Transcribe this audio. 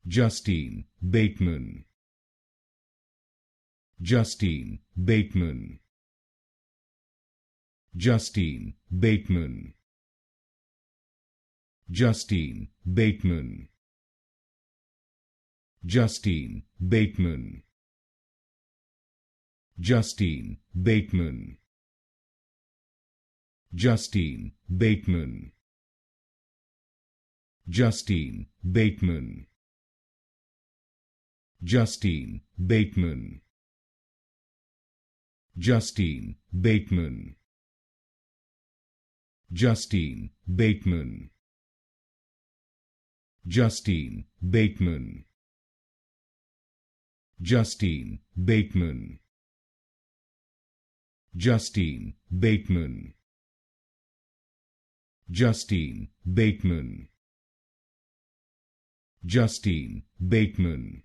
Justine Bateman. Justine Bateman. Justine Bateman. Justine Bateman. Justine Bateman. Justine Bateman. Justine Bateman. Justine Bateman. Justine Bateman. Justine Bateman. Justine Bateman. Justine Bateman. Justine Bateman. Justine Bateman. Justine Bateman. Justine Bateman.